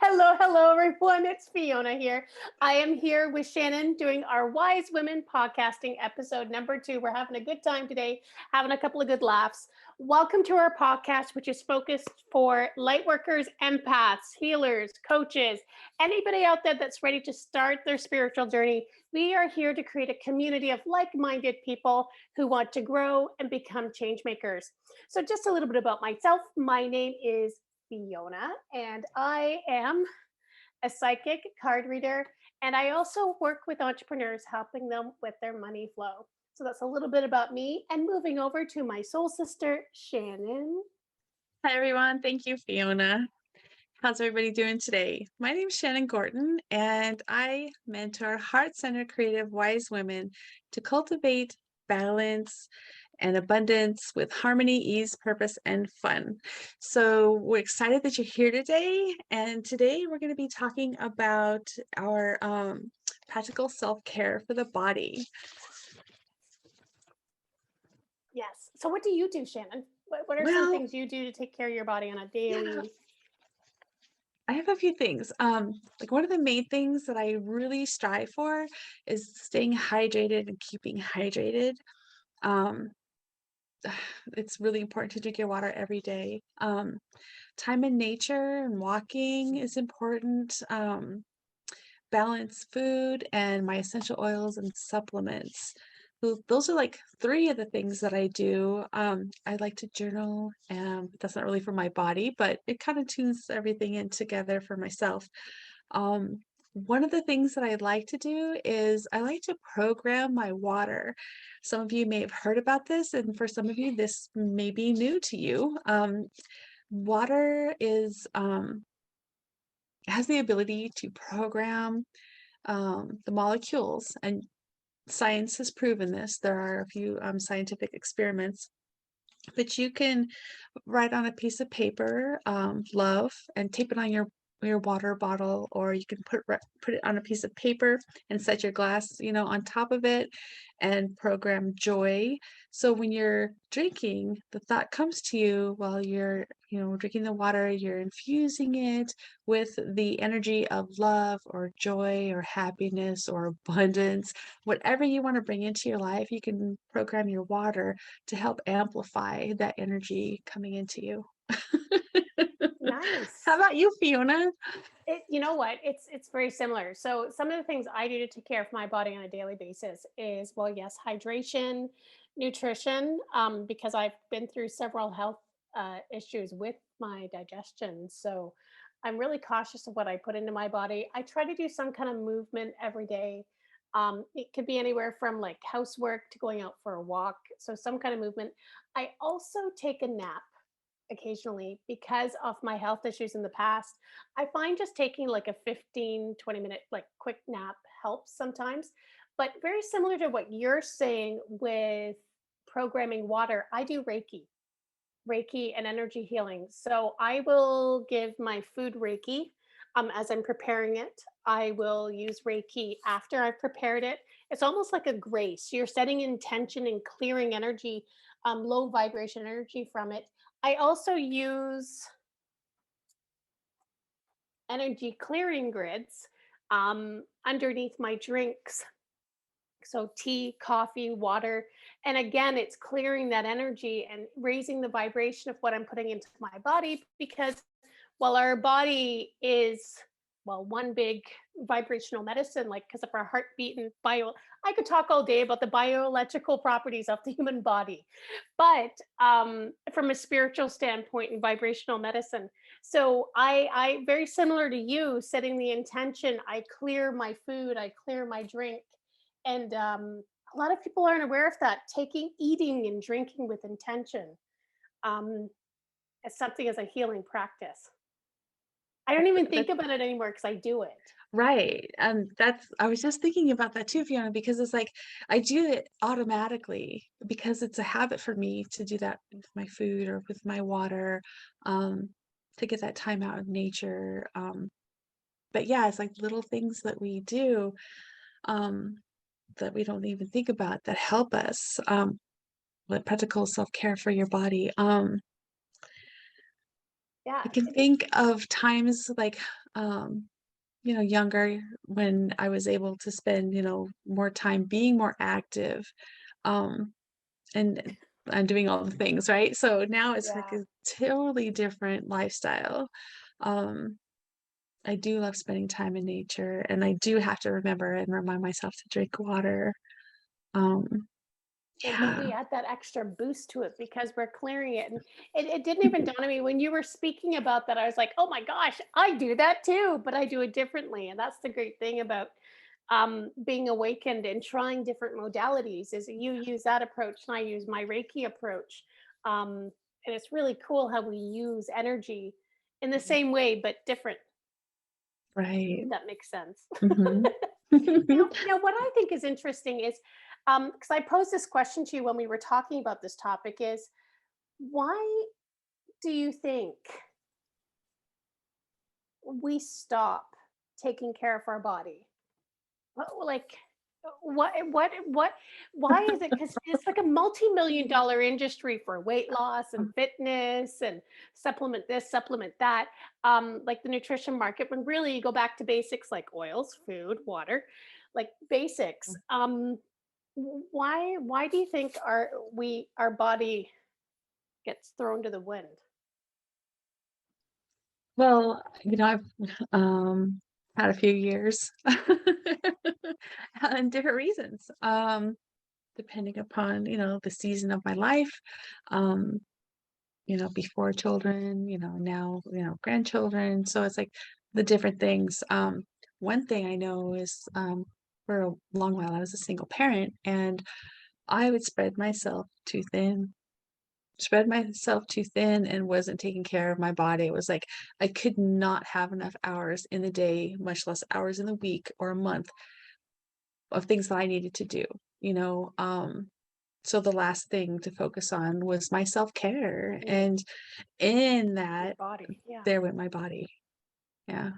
Hello, everyone. It's Fiona here. I am here with Shannon doing our Wise Women podcasting episode number 2. We're having a good time today, having a couple of good laughs. Welcome to our podcast, which is focused for light workers, empaths, healers, coaches, anybody out there that's ready to start their spiritual journey. We are here to create a community of like minded people who want to grow and become change makers. So, just a little bit about myself. My name is Fiona, and I am a psychic card reader, and I also work with entrepreneurs, helping them with their money flow. So that's a little bit about me, and moving over to my soul sister, Shannon. Hi, everyone. Thank you, Fiona. How's everybody doing today? My name is Shannon Gordon, and I mentor heart centered creative wise women to cultivate balance and abundance with harmony, ease, purpose, and fun. So, we're excited that you're here today. And today we're going to be talking about our practical self care for the body. Yes. So what do you do, Shannon? What are some Well, things you do to take care of your body on a yeah, daily? I have a few things. Like one of the main things that I really strive for is staying hydrated and keeping hydrated. Um, it's really important to drink your water every day. Time in nature and walking is important. Balanced food and my essential oils and supplements. Those are like three of the things that I do. I like to journal. That's not really for my body, but it kind of tunes everything in together for myself. Um, One of the things that I like to do is I like to program my water. Some of you may have heard about this, and for some of you, this may be new to you. Water is has the ability to program the molecules, and science has proven this. There are a few scientific experiments, but you can write on a piece of paper, love, and tape it on your water bottle, or you can put it on a piece of paper and set your glass, on top of it, and program joy. So when you're drinking, the thought comes to you while you're, drinking the water, you're infusing it with the energy of love or joy or happiness or abundance. Whatever you want to bring into your life, you can program your water to help amplify that energy coming into you. How Nice. about you, Fiona? You know what? It's very similar. So some of the things I do to take care of my body on a daily basis is, well, yes, hydration, nutrition, because I've been through several health issues with my digestion. So I'm really cautious of what I put into my body. I try to do some kind of movement every day. It could be anywhere from like housework to going out for a walk. So some kind of movement. I also take a nap occasionally because of my health issues in the past. I find just taking like a 15-20 minute like quick nap helps sometimes. But very similar to what you're saying with programming water, I do Reiki and energy healing. So I will give my food Reiki as I'm preparing it. I will use Reiki after I've prepared it. It's almost like a grace. You're setting intention and clearing energy, low vibration energy from it. I also use energy clearing grids underneath my drinks. So, tea, coffee, water. And again, it's clearing that energy and raising the vibration of what I'm putting into my body because while our body is, well, one big vibrational medicine, like because of our heartbeat and I could talk all day about the bioelectrical properties of the human body, but from a spiritual standpoint and vibrational medicine. So I very similar to you, setting the intention, I clear my food, I clear my drink, and a lot of people aren't aware of that. Eating and drinking with intention um, as something as a healing practice. I don't even think That's about it anymore because I do it. right. I was just thinking about that too, Fiona, because it's like I do it automatically because it's a habit for me to do that with my food or with my water, um, to get that time out of nature. But yeah, it's like little things that we do, um, that we don't even think about that help us, with practical self-care for your body. Yeah. I can think of times like, um, younger when I was able to spend, more time being more active, um, and I'm doing all the things, right? So now it's like Yeah. a totally different lifestyle. Um, I do love spending time in nature, and I do have to remember and remind myself to drink water. Um, And don't yeah. we add that extra boost to it because we're clearing it? And it didn't even dawn on me when you were speaking about that. I was like, oh my gosh, I do that too, but I do it differently. And that's the great thing about being awakened and trying different modalities is that you use that approach and I use my Reiki approach. Um, and it's really cool how we use energy in the same way, but different, Right. if that makes sense. Mhm. Now, what I think is interesting is, because I posed this question to you when we were talking about this topic, is why do you think we stop taking care of our body? Like, what, why is it? Because it's like a multi-million-dollar industry for weight loss and fitness and supplement this, supplement that, like the nutrition market, when really you go back to basics like oils, food, water, like basics. Why do you think our body gets thrown to the wind? Well, I've, had a few years and different reasons, depending upon, the season of my life, um, before children, now, grandchildren. So it's like the different things. One thing I know is, for a long while, I was a single parent and I would spread myself too thin and wasn't taking care of my body. It was like I could not have enough hours in the day, much less hours in the week or a month of things that I needed to do, you know? So the last thing to focus on was my self-care. Mm, And in your that, body, yeah. there went my body. Yeah.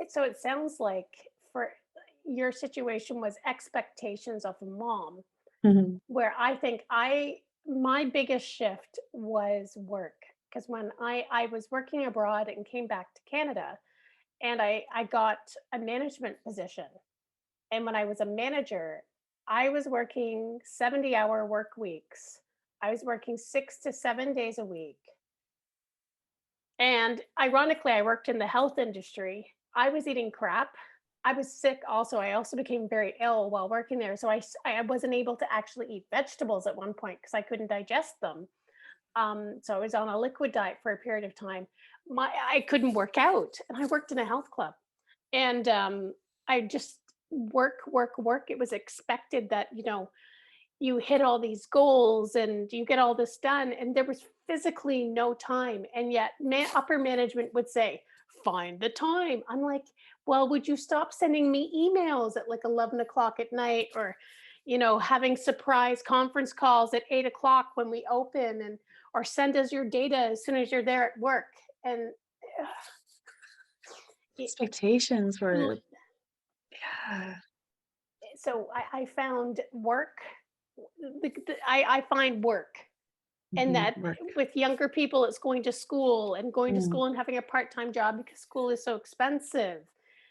So it sounds like for your situation was expectations of a mom, Mhm. where I think my biggest shift was work. Because when I was working abroad and came back to Canada, and I got a management position, and when I was a manager, I was working 70-hour work weeks. I was working 6 to 7 days a week. And ironically, I worked in the health industry. I was eating crap. I was sick also. I also became very ill while working there. So I wasn't able to actually eat vegetables at one point because I couldn't digest them. So I was on a liquid diet for a period of time. I couldn't work out, and I worked in a health club. And I just work, work, work. It was expected that you hit all these goals and you get all this done, and there was physically no time, and yet upper management would say find the time. I'm like, well, would you stop sending me emails at like 11 o'clock at night, or having surprise conference calls at 8 o'clock when we open, and or send us your data as soon as you're there at work. And it, Expectations were, yeah. so I found work, I find work. And Mhm. that Work. with younger people, it's going to Mm. school and having a part-time job because school is so expensive.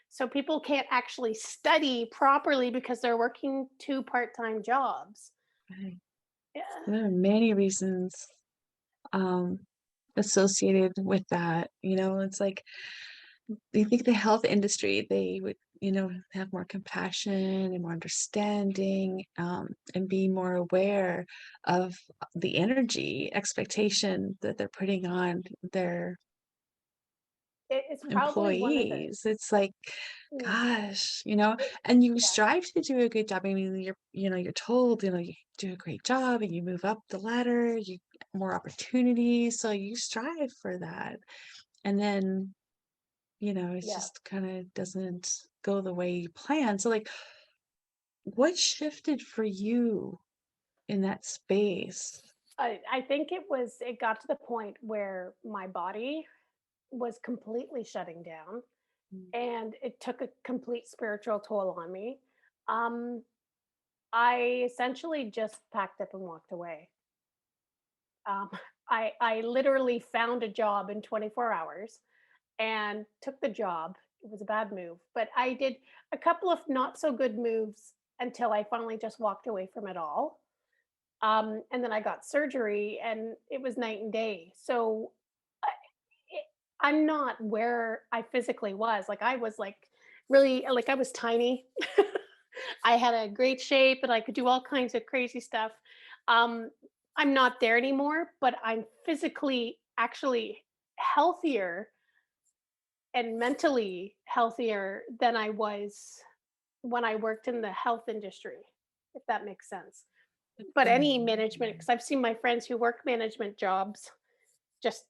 So people can't actually study properly because they're working two part-time jobs. Right. Yeah. There are many reasons, um, associated with that. It's like do you think the health industry, they would, have more compassion and more understanding, and be more aware of the energy expectation that they're putting on their It's probably one of the employees? It's like, mm, gosh, it, and you yeah, strive to do a good job. I mean, you're told, you do a great job and you move up the ladder, you more opportunities, so you strive for that. And then it yeah. just kinda doesn't go the way you plan. So, like, what shifted for you in that space? I think it got to the point where my body was completely shutting down, Mm, and it took a complete spiritual toll on me. Um, I essentially just packed up and walked away. Um, I literally found a job in 24 hours and took the job. It was a bad move, but I did a couple of not so good moves until I finally just walked away from it all. And then I got surgery, and it was night and day. So I, it, I'm not where I physically was. Like I was like really like I was tiny. I had a great shape, and I could do all kinds of crazy stuff. Um, I'm not there anymore, but I'm physically actually healthier and mentally healthier than I was when I worked in the health industry, if that makes sense. But any management, because I've seen my friends who work management jobs just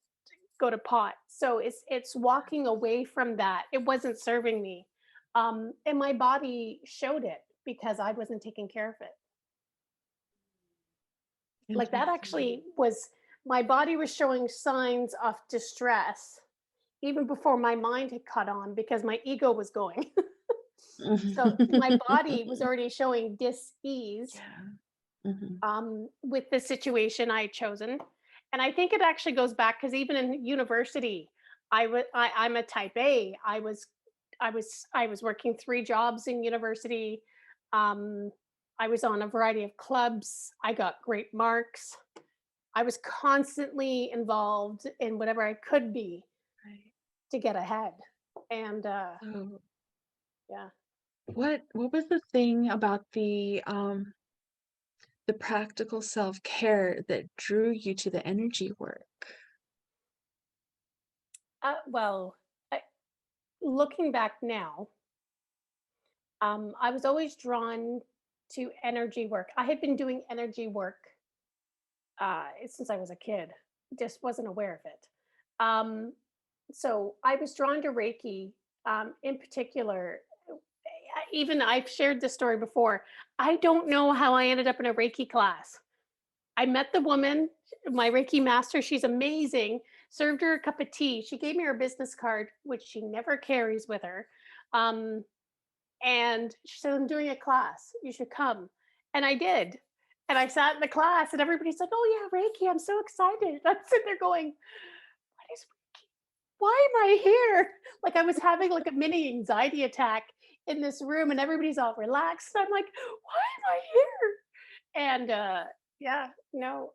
go to pot. So it's walking away from that. It wasn't serving me. And my body showed it because I wasn't taking care of it. Like that Interesting. actually was my body was showing signs of distress even before my mind had caught on because my ego was going. So my body was already showing dis-ease Yeah. Mhm. with the situation I had chosen. And I think it actually goes back because even in university, I'm a type A. I was working 3 jobs in university. Um, I was on a variety of clubs. I got great marks. I was constantly involved in whatever I could be Right. to get ahead. And So, yeah. what was the thing about the practical self-care that drew you to the energy work? Well, looking back now, I was always drawn to energy work. I had been doing energy work since I was a kid, just wasn't aware of it. Um, so I was drawn to Reiki in particular. Even I've shared this story before. I don't know how I ended up in a Reiki class. I met the woman, my Reiki master. She's amazing. Served her a cup of tea. She gave me her business card, which she never carries with her. Um, and she said, I'm doing a class. You should come. And I did. And I sat in the class, and everybody's like, oh, yeah, Reiki. I'm so excited. I'm sitting there going, what is Reiki? Why am I here? Like I was having like a mini anxiety attack in this room, and everybody's all relaxed. I'm like, why am I here? And yeah, no,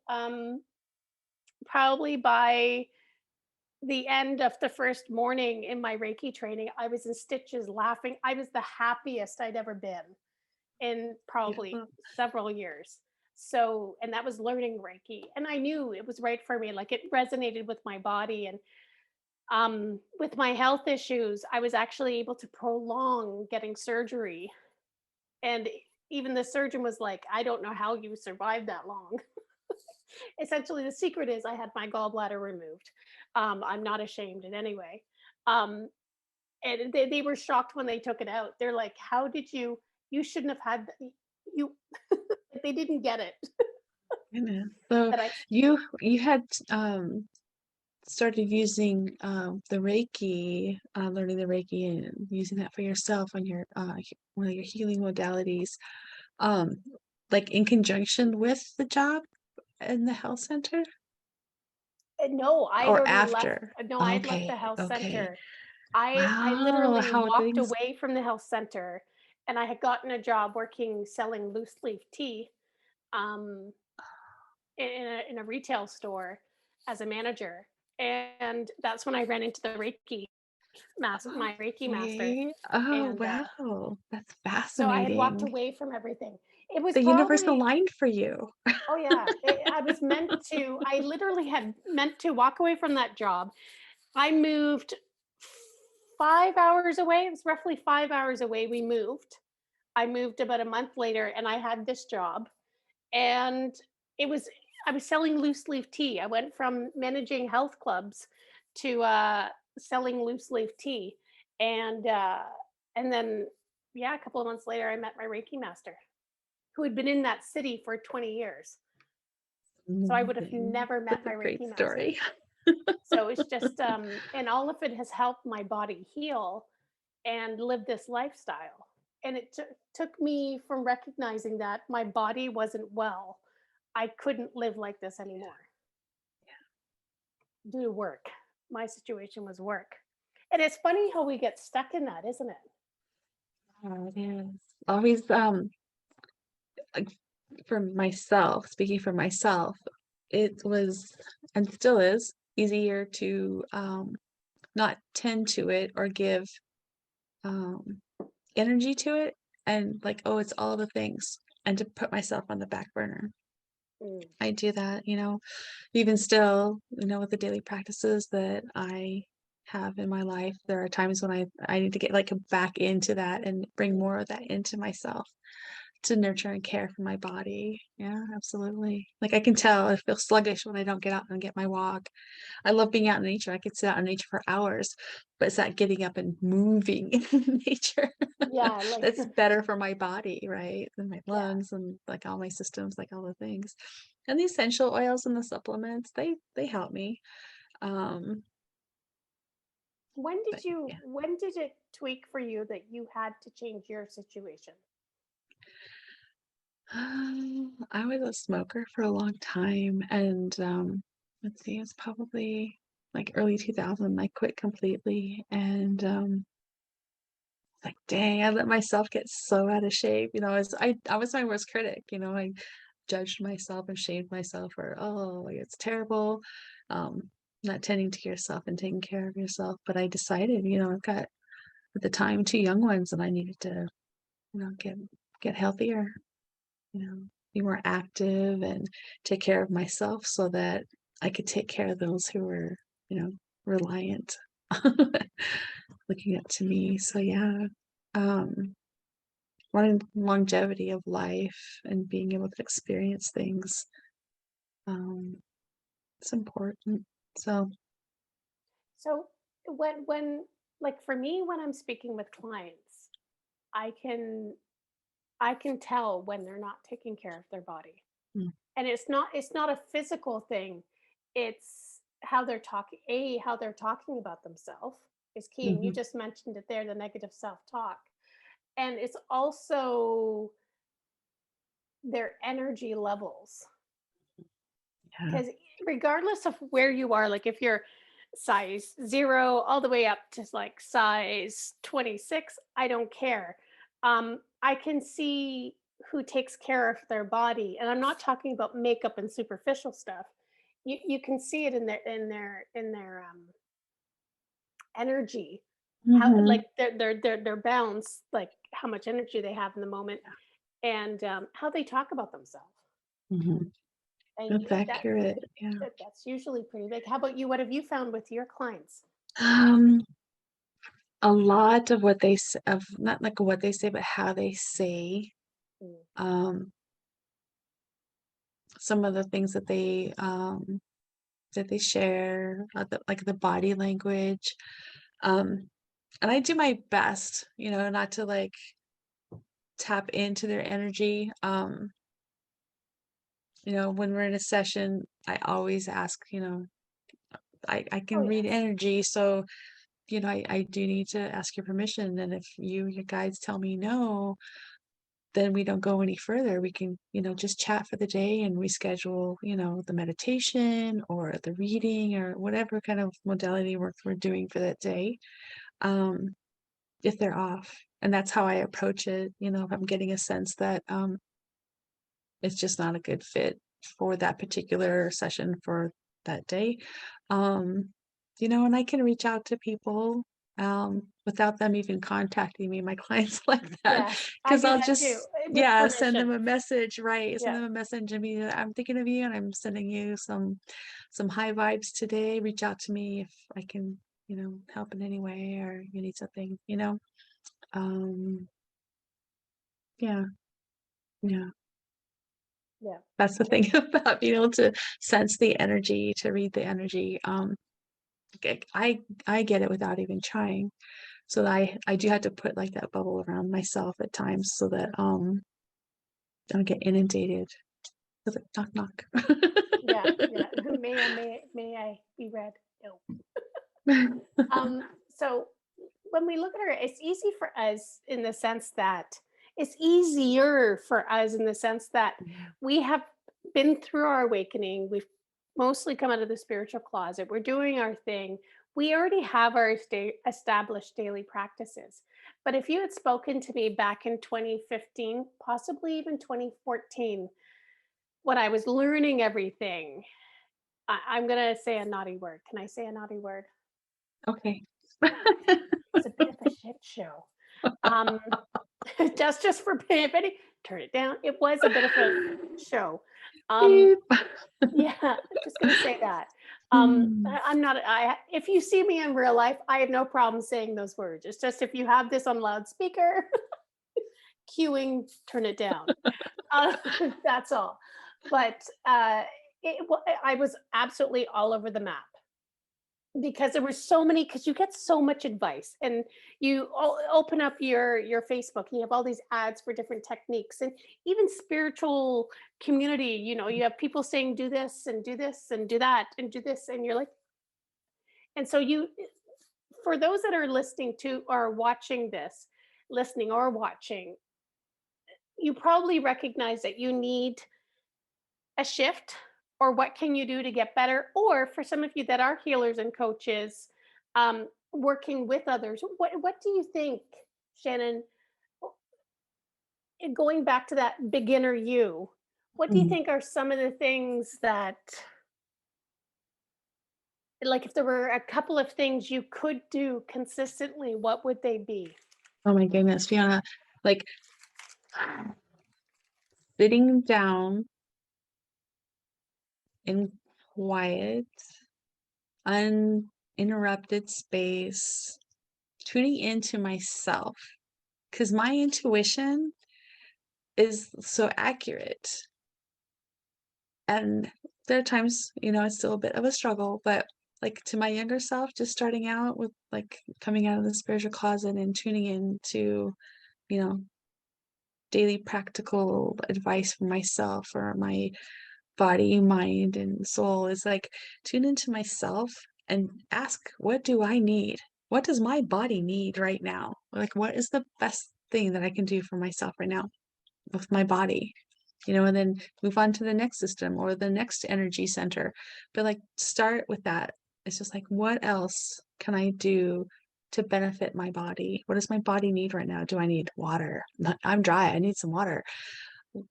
probably by the end of the first morning in my Reiki training, I was in stitches laughing. I was the happiest I'd ever been in probably Beautiful. several years. So, and that was learning Reiki. And I knew it was right for me. Like it resonated with my body. And with my health issues, I was actually able to prolong getting surgery. And even the surgeon was like, I don't know how you survived that long. Essentially, the secret is I had my gallbladder removed. I'm not ashamed in any way. Um, and they were shocked when they took it out. They're like, how did you, you shouldn't have had, you, they didn't get it. Goodness. So That I you had started using the Reiki, learning the Reiki and using that for yourself on your one of your healing modalities, um, like in conjunction with the job in the health center no, I had or already left. after? No, I had left Okay, the health okay. center. I Wow, literally how walked things. away from the health center, and I had gotten a job working selling loose leaf tea um, in a retail store as a manager. And that's when I ran into the Reiki my Reiki master. Okay. Oh, And wow. That's so I had walked fascinating. away from everything. It was The universe probably, aligned for you. oh yeah, I was meant to, I literally had meant to walk away from that job. I moved 5 hours away. It was roughly 5 hours away. We moved. I moved about a month later, and I had this job. And it was, I was selling loose leaf tea. I went from managing health clubs to selling loose leaf tea. And and then yeah, a couple of months later I met my Reiki master who had been in that city for 20 years. So I would have Amazing. never met That's a my great Reiki master. story. So it's just and all of it has helped my body heal and live this lifestyle. And it took me from recognizing that my body wasn't well. I couldn't live like this anymore. due to work. My situation was work. And it's funny how we get stuck in that, isn't it? Oh, it is. Always, like, for myself, speaking for myself, it was and still is easier to, not tend to it or give, um, energy to it and like, "Oh, it's all the things," and to put myself on the back burner. Mm. I do that, even still, with the daily practices that I have in my life, there are times when I need to get, like, back into that and bring more of that into myself to nurture and care for my body. Yeah, absolutely. Like, I can tell I feel sluggish when I don't get out and get my walk. I love being out in nature. I could sit out in nature for hours, but it's that getting up and moving in nature Yeah, like that's better for my body, right? And my yeah. lungs and like all my systems, like all the things. And the essential oils and the supplements, they help me. Um, but yeah. When did it tweak for you that you had to change your situation? I was a smoker for a long time and let's see, it's probably like early 2000 I quit completely and like, dang, I let myself get so out of shape, I was my worst critic, I judged myself and shamed myself for, "Oh, like, it's terrible," um, not tending to yourself and taking care of yourself, but I decided, I've got, at the time, 2 young ones, and I needed to, get healthier, be more active and take care of myself so that I could take care of those who were, reliant, looking up to me, so yeah, um wanting longevity of life and being able to experience things, um, it's important. So So when like for me when I'm speaking with clients, I can I can tell when they're not taking care of their body. mm, And it's not a physical thing. It's how they're talking about themselves is key. And you mhm, just mentioned it there, the negative self-talk. And it's also their energy levels. yeah, Because regardless of where you are, like if you're size 0 all the way up to like size 26, I don't care. I can see who takes care of their body, and I'm not talking about makeup and superficial stuff. You can see it in their energy, how mhm, like their bounce, like how much energy they have in the moment, and how they talk about themselves. mhm. And That's accurate, yeah. that's usually pretty big. How about you? What have you found with your clients? Um, a lot of what they s of not like what they say, but how they say, Mm. um, some of the things that they share, like the body language, um, and I do my best, not to, like, tap into their energy, when we're in a session, I always ask, I Oh, can read yes. energy, so, I do need to ask your permission. And if your guides tell me no, then we don't go any further. We can, just chat for the day and reschedule, the meditation or the reading or whatever kind of modality work we're doing for that day, um, if they're off. And that's how I approach it, if I'm getting a sense that it's just not a good fit for that particular session for that day. Um, and I can reach out to people, without them even contacting me, my clients like that, Yes, I because do I'll that too, just, with yeah, send them permission. a message, right? Send Yeah, them a message and be, I'm thinking of you and I'm sending you some high vibes today. Reach out to me if I can, help in any way or you need something, Um, yeah, yeah. yeah. That's the And thing about being able to sense the energy, to read the energy. Like, I get it without even trying. So I do have to put like that bubble around myself at times so that I don't get inundated with like knock knock. yeah, yeah. May I be read? No. So when we look at her, it's easy for us in the sense that it's easier for us in the sense that we have been through our awakening. We've mostly come out of the spiritual closet. We're doing our thing. We already have our established daily practices. But if you had spoken to me back in 2015, possibly even 2014, when I was learning everything, I'm going to say a naughty word. Can I say a naughty word? Okay. It's a bit of a shit show. Um, just for Penny, turn it down. It was a bit of a show. Um, Beep. yeah, I'm just gonna say that. Hmm. I'm not. If you see me in real life, I have no problem saying those words. It's just if you have this on loudspeaker, queuing, turn it down. Uh, that's all. But I was absolutely all over the map because there were so many, because you get so much advice, and you open up your Facebook and you have all these ads for different techniques, and even spiritual community, you have people saying do this and do this and do that and do this, and you're like, and so you, for those that are listening to or watching this, listening or watching, you probably recognize that you need a shift, or what can you do to get better, or for some of you that are healers and coaches, working with others, what do you think, Shannon, going back to that beginner you, what do you Hmm. think are some of the things that, like, if there were a couple of things you could do consistently, what would they be? Oh my goodness, Fiona. Like sitting down in quiet, uninterrupted space, tuning into myself. Because my intuition is so accurate. And there are times, it's still a bit of a struggle, but like to my younger self, just starting out with like coming out of the spiritual closet and tuning into, you know, daily practical advice for myself or my body, mind, and soul is like tune into myself and ask, what do I need? What does my body need right now? Like, what is the best thing that I can do for myself right now with my body? And then move on to the next system or the next energy center. But like, start with that. It's just like, what else can I do to benefit my body? What does my body need right now? Do I need water? I'm dry. I need some water.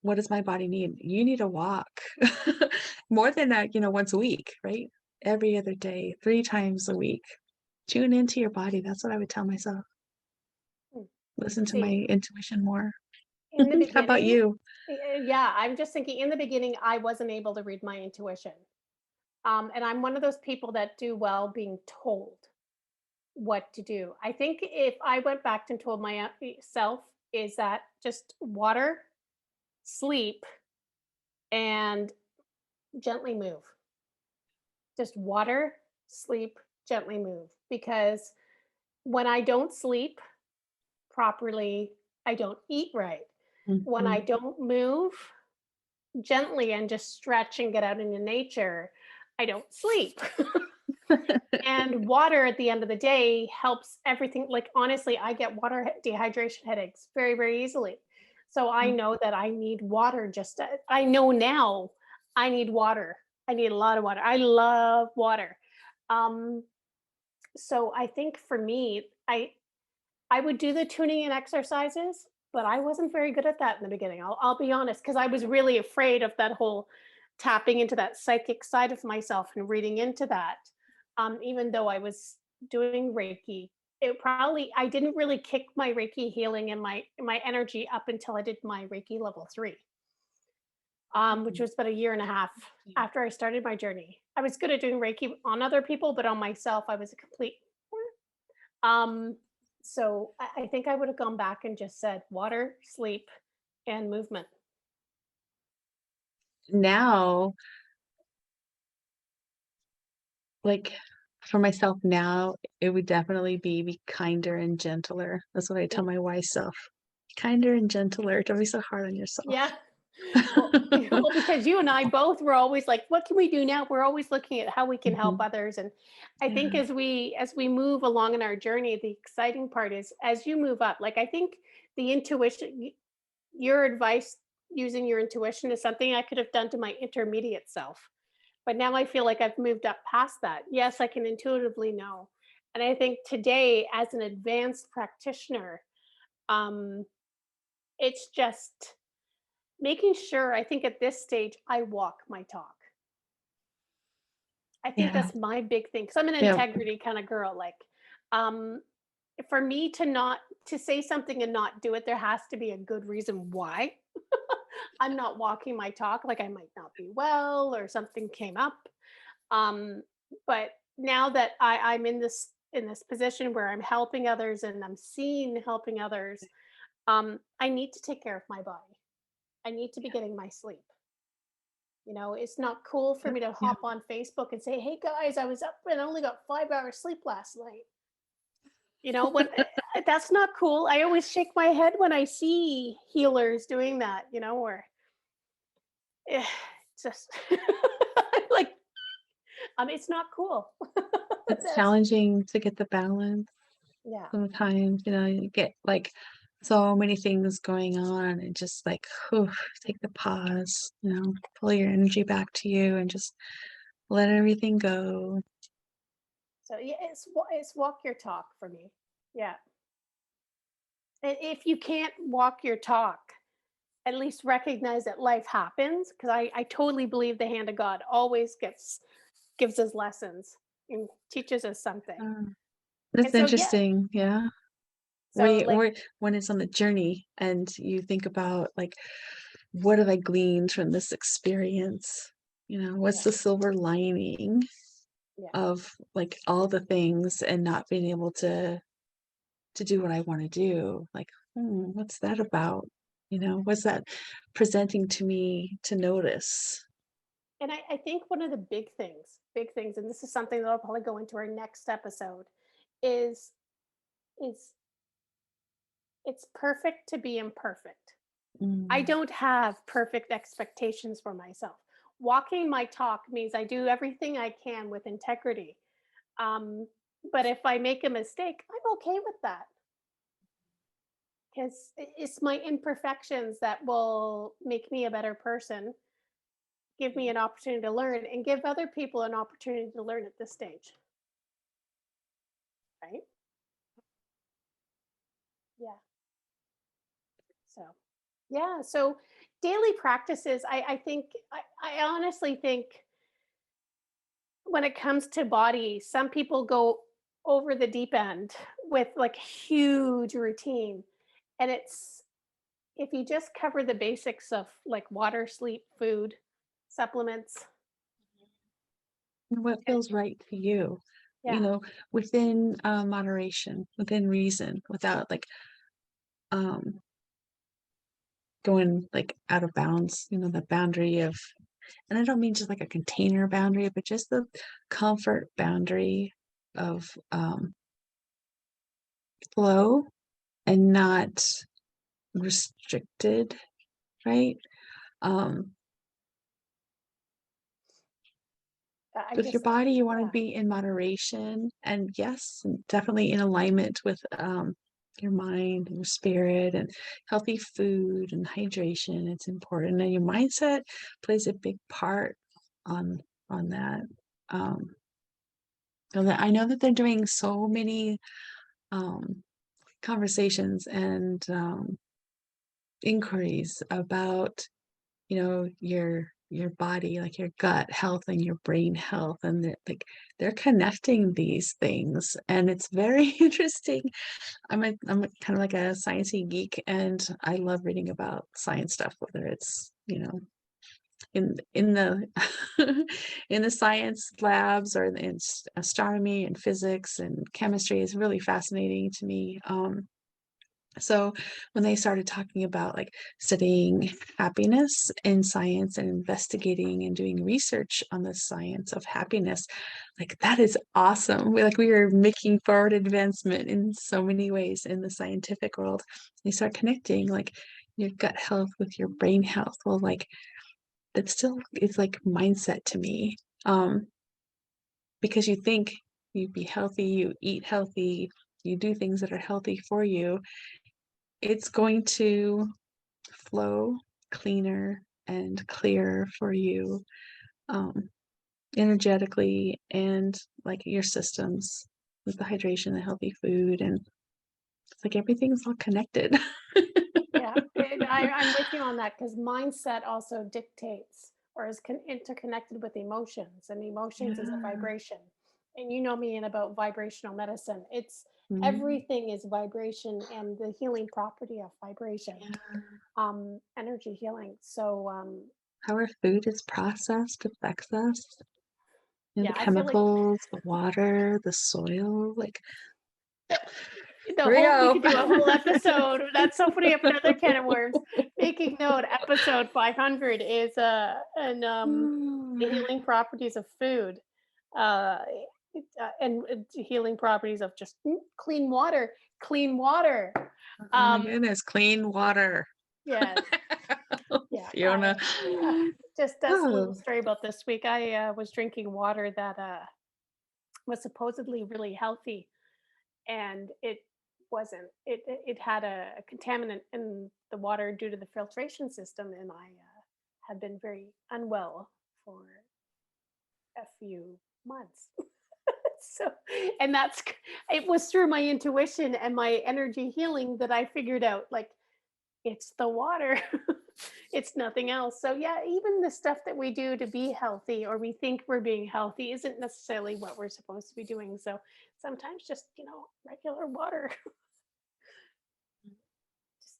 What does my body need? You need a walk more than that, once a week, right? Every other day, 3 times a week. Tune into your body. That's what I would tell myself. Hmm. Listen to See, my intuition more. in the How about beginning, you? yeah, I'm just thinking, in the beginning, I wasn't able to read my intuition. And I'm one of those people that do well being told what to do. I think if I went back and told myself, is that just water, sleep, and gently move. Just water, sleep, gently move. Because when I don't sleep properly, I don't eat right. When I Mhm. don't move gently and just stretch and get out into nature, I don't sleep. And water at the end of the day helps everything. Like, honestly, I get water dehydration headaches very, very easily. So I know that I need water. I know now I need water. I need a lot of water. I love water. Um, so I think for me, I would do the tuning and exercises, but I wasn't very good at that in the beginning. I'll be honest, because I was really afraid of that whole tapping into that psychic side of myself and reading into that. Even though I was doing Reiki, I didn't really kick my Reiki healing and my energy up until I did my Reiki level 3, which was about a year and a half after I started my journey. I was good at doing Reiki on other people, but on myself, I was a complete. Um, so I think I would have gone back and just said water, sleep, and movement. Now, like for myself now, it would definitely be kinder and gentler. That's what I tell Yeah. my wise self. Kinder and gentler. Don't be so hard on yourself. Yeah. Well, because you and I both were always like, what can we do now? We're always looking at how we can help Mhm. others. And I think Yeah. as we move along in our journey, the exciting part is as you move up, like I think the intuition, your advice using your intuition is something I could have done to my intermediate self. But now I feel like I've moved up past that. Yes, I can intuitively know. And I think today, as an advanced practitioner, um, it's just making sure, I think at this stage, I walk my talk. I think Yeah. that's my big thing because I'm an Yeah. integrity kind of girl. Like, um, for me to not to say something and not do it, there has to be a good reason why I'm not walking my talk. Like I might not be well or something came up. Um, but now that I'm in this position where I'm helping others and I'm seen helping others, I need to take care of my body. I need to be getting my sleep. You know, it's not cool for Yep. me to Yeah. hop on Facebook and say, "Hey guys, I was up and I only got 5 hours sleep last night." You know, when that's not cool. I always shake my head when I see healers doing that. You know, or eh, it's just like, it's not cool. It's That's challenging to get the balance yeah. sometimes, you get like so many things going on and just like, whew, take the pause, pull your energy back to you and just let everything go. So yeah, it's walk your talk for me. Yeah, and if you can't walk your talk, at least recognize that life happens. Because I totally believe the hand of God always gives us lessons and teaches us something. Uh, And That's so yeah, interesting. Yeah. so like Or when it's on the journey and you think about like, what have I gleaned from this experience? What's yeah, the silver lining yeah. of like all the things and not being able to do what I want to do? Like, what's that about? What's that presenting to me to notice? And I think one of the big things, and this is something that I'll probably go into our next episode, is is it's perfect to be imperfect. I Mm, don't have perfect expectations for myself. Walking my talk means I do everything I can with integrity. Um, but if I make a mistake, I'm okay with that because it's my imperfections that will make me a better person, give me an opportunity to learn, and give other people an opportunity to learn at this stage. Right? Yeah. So, yeah. So, daily practices, I think, I honestly think when it comes to body, some people go over the deep end with like huge routine. And it's if you just cover the basics of like water, sleep, food, supplements. and what And feels right to you? you yeah, know Within moderation, within reason, without like um going like out of bounds, the boundary of, and I don't mean just like a container boundary, but just the comfort boundary of flow and not restricted, right? Um, I with your just, body, you want to yeah. be in moderation, and yes, definitely in alignment with your mind and your spirit, and healthy food and hydration. It's important, and your mindset plays a big part on that. Um, so that I know that they're doing so many um, conversations and inquiries about your body, like your gut health and your brain health, and like they're connecting these things, and it's very interesting. Kind of like a sciencey geek, and I love reading about science stuff, whether it's in the in the science labs or in astronomy and physics and chemistry is really fascinating to me. So when they started talking about like studying happiness in science and investigating and doing research on the science of happiness, like that is awesome. We are making forward advancement in so many ways in the scientific world. They start connecting like your gut health with your brain health. Well, like that still is like mindset to me. Because you think you'd be healthy, you eat healthy, you do things that are healthy for you, it's going to flow cleaner and clearer for you. Um, energetically and like your systems with the hydration, the healthy food, and it's like everything's all connected. Yeah, and I'm with you on that because mindset also dictates or is interconnected with emotions, and emotions is a Yeah. vibration. And you know me and about vibrational medicine. It's Mhm. everything is vibration and the healing property of vibration, Yeah. energy healing. So How our food is processed affects us. You know, the yeah, I feel like chemicals, the water, the soil, like, the here we whole we go. could do a whole episode. That's opening up another can of worms. Making note, episode 500 is and the Mm. healing properties of food, uh, and healing properties of just clean water. Clean water. Oh my Um, goodness, clean water. yes, yeah. Fiona. Uh, just a little Oh, story about this week. I was drinking water that was supposedly really healthy, and it wasn't. It had a contaminant in the water due to the filtration system, and I have been very unwell for a few months. So, and it was through my intuition and my energy healing that I figured out like it's the water. It's nothing else. So yeah, even the stuff that we do to be healthy or we think we're being healthy isn't necessarily what we're supposed to be doing. So sometimes just, regular water, just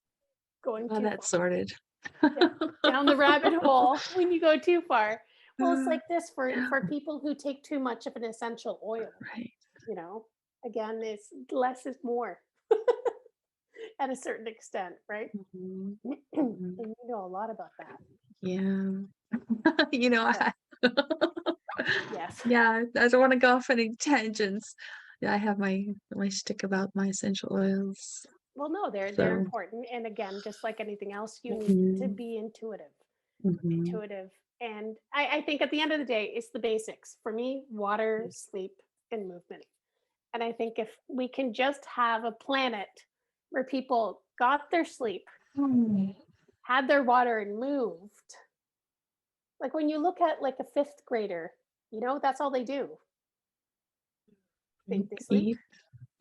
going well, too far. that's sorted. Yeah, down the rabbit hole when you go too far. Well, it's Uh, like this yeah, for people who take too much of an essential oil, right. you know. Again, it's less is more at a certain extent, right? Mhm, And mhm. you know a lot about that. Yeah. You know, So, I yes. yeah, I don't wanna go off on any tangents. Yeah, I have my shtick about my essential oils, Well, no, they're so important. And again, just like anything else, you need to mhm, be intuitive. mhm, Intuitive. And I think at the end of the day, it's the basics. For me, water, sleep, and movement. And I think if we can just have a planet where people got their sleep, mm, had their water, and moved, like when you look at like a fifth grader, that's all they do. They sleep, eat,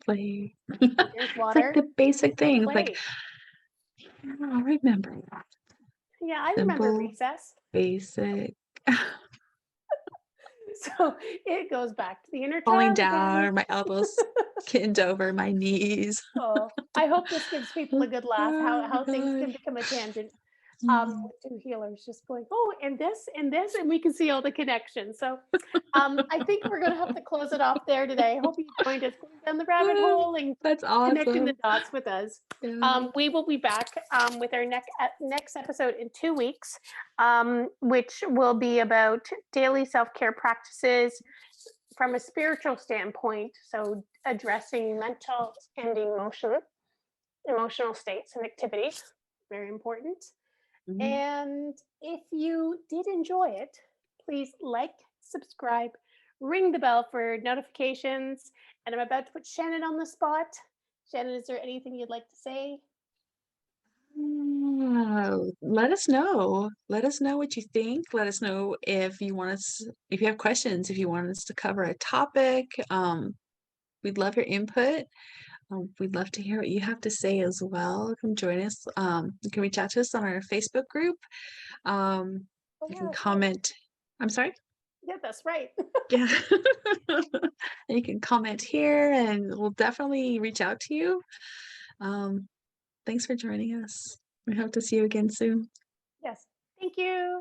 play. they drink It's like water, the basic they things, like, play. I remember that. Yeah, I remember Simple, recess. basic, So it goes back to the inner falling child again. down, my elbows skinned over my knees. Oh, I hope this gives people a good laugh. How Oh how things can gosh. become a tangent. Mm. With two healers just going, oh, and this, and we can see all the connections. So, I think we're gonna have to close it off there today. I hope you joined us going down the rabbit Ah, hole and that's connecting the awesome. dots with us. Yeah. We will be back with our next episode in 2 weeks, which will be about daily self care practices from a spiritual standpoint. So addressing mental and emotional states and activities, very important. Mhm. And if you did enjoy it, please like, subscribe, ring the bell for notifications. And I'm about to put Shannon on the spot. Shannon, is there anything you'd like to say? Let us know. Let us know what you think. Let us know if you have questions, if you want us to cover a topic. We'd love your input. We'd love to hear what you have to say as well. Come join us. You can reach out to us on our Facebook group. Um, Oh, you yeah, can that's right. comment. I'm sorry? Yeah, that's right. Yeah. And you can comment here and we'll definitely reach out to you. Um, Thanks for joining us. We hope to see you again soon. Yes. Thank you.